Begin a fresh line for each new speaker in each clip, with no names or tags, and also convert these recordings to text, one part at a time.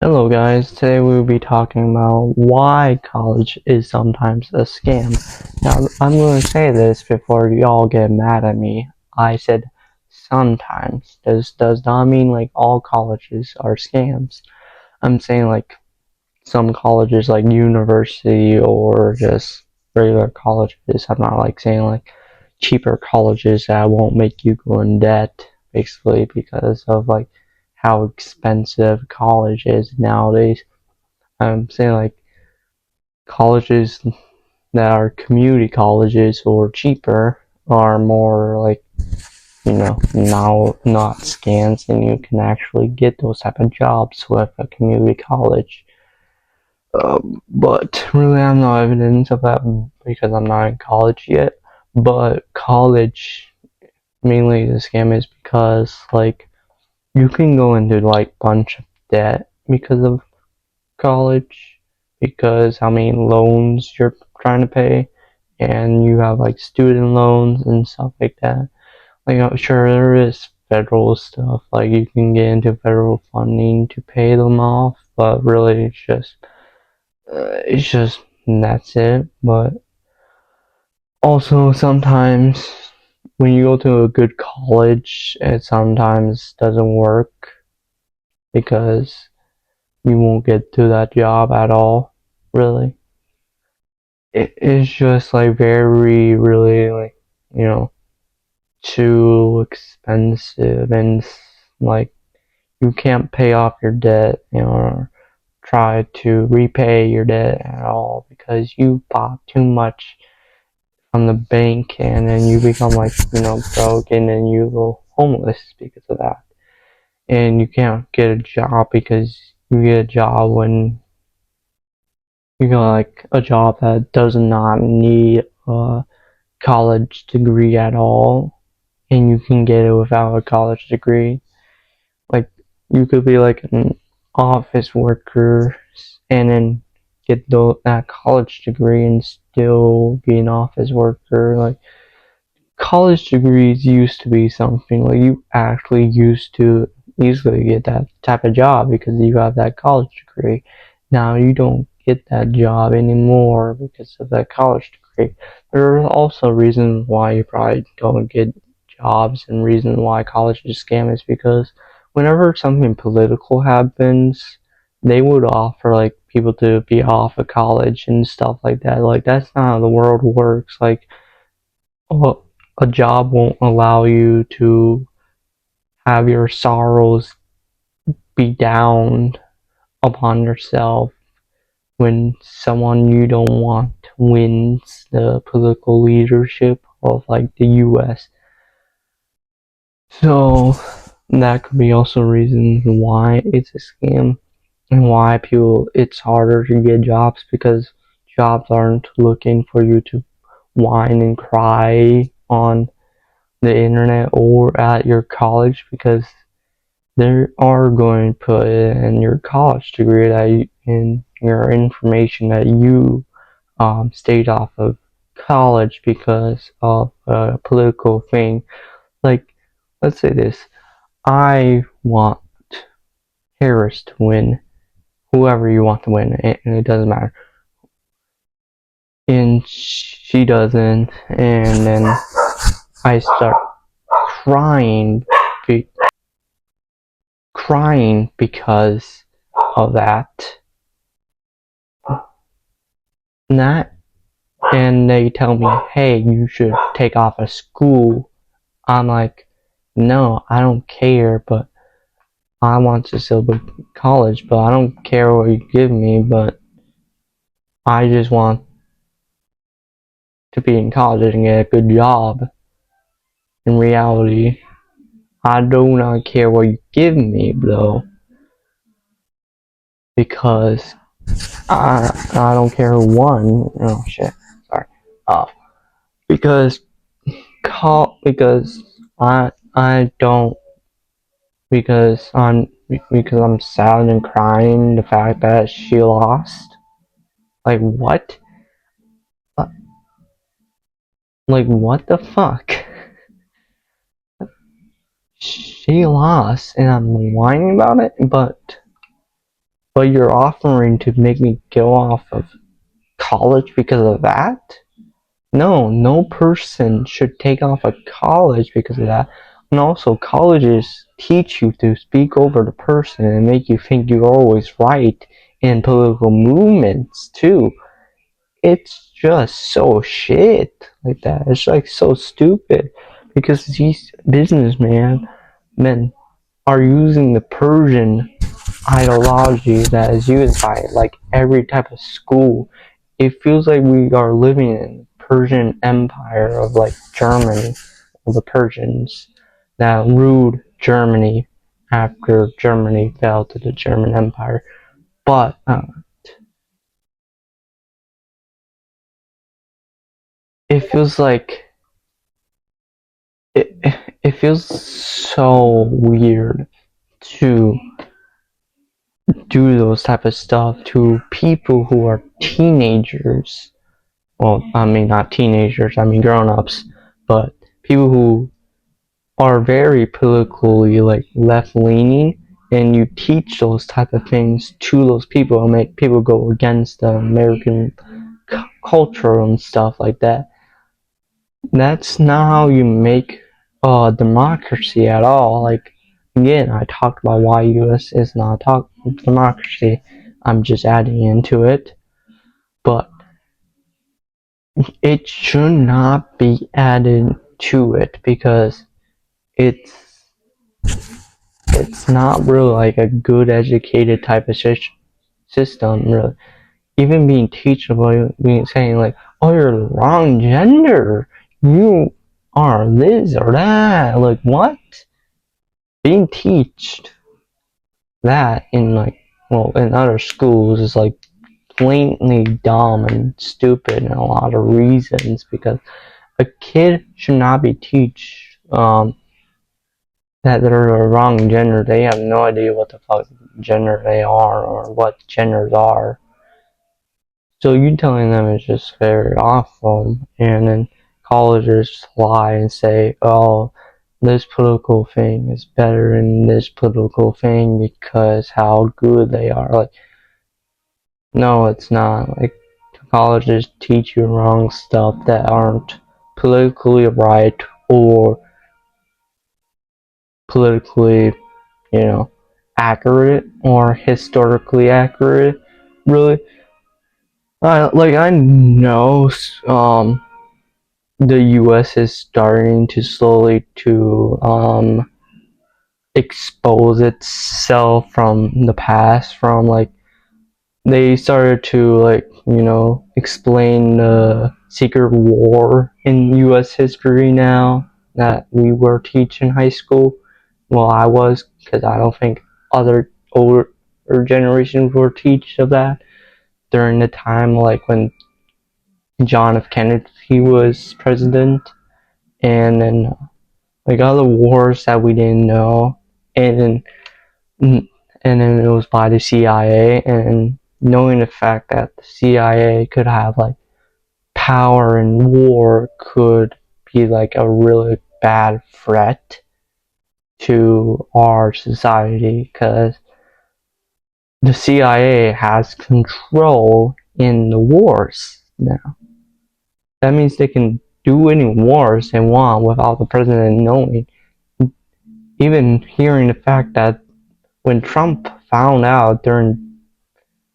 Hello guys, today we will be talking about why college is sometimes a scam. Now, I'm going to say this before y'all get mad at me. I said sometimes. This does not mean like all colleges are scams. I'm saying like some colleges like university or just regular colleges. I'm not like saying like cheaper colleges that won't make you go in debt basically because of like how expensive college is nowadays. I'm saying like colleges that are community colleges or cheaper are more like now not scams, and you can actually get those type of jobs with a community college. But really, I'm no evidence of that because I'm not in college yet. But college, mainly the scam is because like you can go into like bunch of debt because of college, because how many loans you're trying to pay, and you have like student loans and stuff like that. Like, I'm sure there is federal stuff, like you can get into federal funding to pay them off, but really it's just that's it. But also sometimes when you go to a good college, it sometimes doesn't work because you won't get to that job at all, really. It is just like very, really, like, you know, too expensive, and like you can't pay off your debt, or try to repay your debt at all because you bought too much from the bank, and then you become like, broke, and then you go homeless because of that. And you can't get a job because you get a job when you got like a job that does not need a college degree at all, and you can get it without a college degree. Like, you could be like an office worker and then get that college degree and still be an office worker. Like, college degrees used to be something like you actually used to easily get that type of job because you have that college degree. Now you don't get that job anymore because of that college degree. There are also reasons why you probably don't get jobs, and reasons why college is a scam is because whenever something political happens, they would offer like people to be off of college and stuff like that. Like, that's not how the world works. Like, a job won't allow you to have your sorrows be down upon yourself when someone you don't want wins the political leadership of like the US. So that could be also reasons why it's a scam, and why it's harder to get jobs, because jobs aren't looking for you to whine and cry on the internet or at your college, because they are going to put in your college degree that in your information that you stayed off of college because of a political thing. Like, let's say this: I want Harris to win, whoever you want to win, and it doesn't matter. And she doesn't, and then I start crying, crying because of that. Not, and they tell me, hey, you should take off of school. I'm like, no, I don't care, but I want to still go to college, but I don't care what you give me, but I just want to be in college and get a good job. In reality, I do not care what you give me, though, because I don't care who won. Oh shit, sorry. Uh, because because I don't, because I'm sad and crying the fact that she lost. Like, what? Uh, like, what the fuck? She lost, and I'm whining about it, but But you're offering to make me go off of college because of that? No, no person should take off of college because of that. And also, colleges teach you to speak over the person and make you think you're always right in political movements, too. It's just so shit like that. It's like so stupid because these businessmen men are using the Persian ideology that is used by like every type of school. It feels like we are living in Persian Empire of like Germany, of the Persians that ruled Germany after Germany fell to the German Empire. But it feels like it, it feels so weird to do those type of stuff to people who are teenagers. Well, I mean not teenagers, I mean grown-ups, but people who are very politically like left-leaning, and you teach those type of things to those people and make people go against the American culture and stuff like that. That's not how you make a democracy at all. Like again, I talked about why U.S. is not a democracy. I'm just adding into it, but it should not be added to it because it's it's not really like a good educated type of system. Really, even being teachable, being saying like, "Oh, you're the wrong gender. You are this or that." Like what? Being teached that in like in other schools is like blatantly dumb and stupid in a lot of reasons because a kid should not be teach that they're the wrong gender. They have no idea what the fuck gender they are or what genders are. So you telling them is just very awful, and then colleges lie and say, "Oh, this political thing is better than this political thing because how good they are." Like, no, it's not. Like, colleges teach you wrong stuff that aren't politically right or politically, you know, accurate or historically accurate. Really, I know the U.S. is starting to slowly to expose itself from the past. From like they started to like explain the secret war in U.S. history now that we were teaching in high school. Well, I was because I don't think other older generations were teach of that during the time like when John F. Kennedy was president, and then like other wars that we didn't know, and then it was by the CIA, and knowing the fact that the CIA could have like power in war could be like a really bad threat to our society because the CIA has control in the wars now. That means they can do any wars they want without the president knowing. Even hearing the fact that when Trump found out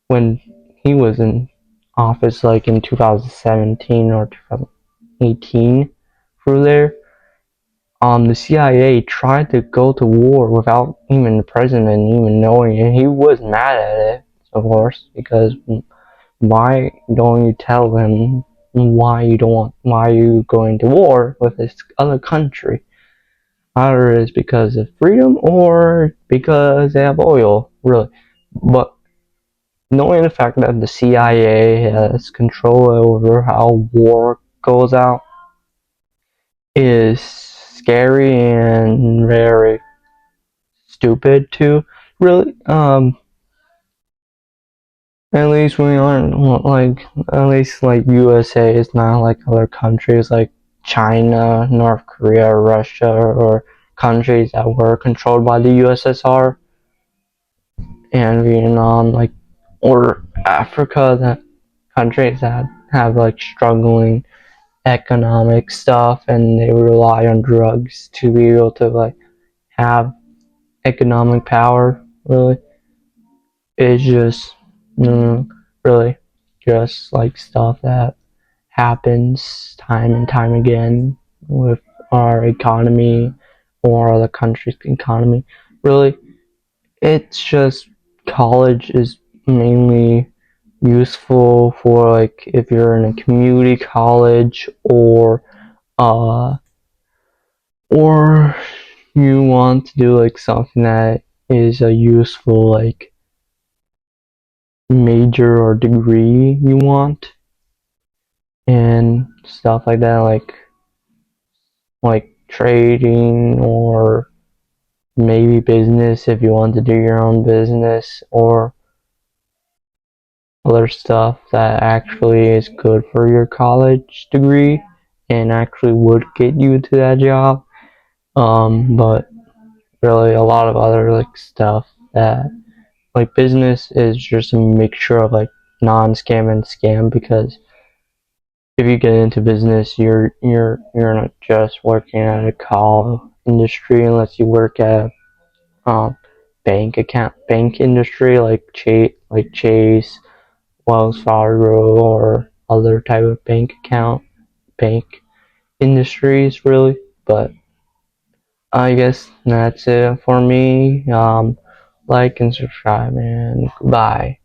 when he was in office, like in 2017 or 2018, through there, the CIA tried to go to war without even the president even knowing, and he was mad at it, of course, because why don't you tell him why are you going to war with this other country? Either it's because of freedom or because they have oil, really. But knowing the fact that the CIA has control over how war goes out is scary and very stupid too. Really, at least we aren't like at least like USA is not like other countries like China, North Korea, Russia, or countries that were controlled by the USSR. and Vietnam, like, or Africa, that countries that have like struggling economic stuff and they rely on drugs to be able to like have economic power. Really, it's just really just like stuff that happens time and time again with our economy or other countries' economy. Really, it's just college is mainly useful for like if you're in a community college uh or you want to do like something that is a useful like major or degree you want and stuff like that, like trading or maybe business if you want to do your own business or other stuff that actually is good for your college degree and actually would get you to that job. But really a lot of other like stuff that like business is just a mixture of like non-scam and scam, because if you get into business you're not just working at a call industry unless you work at um bank industry like Chase, Wells Fargo, or other type of bank industries really. But I guess that's it for me. Like and subscribe and goodbye.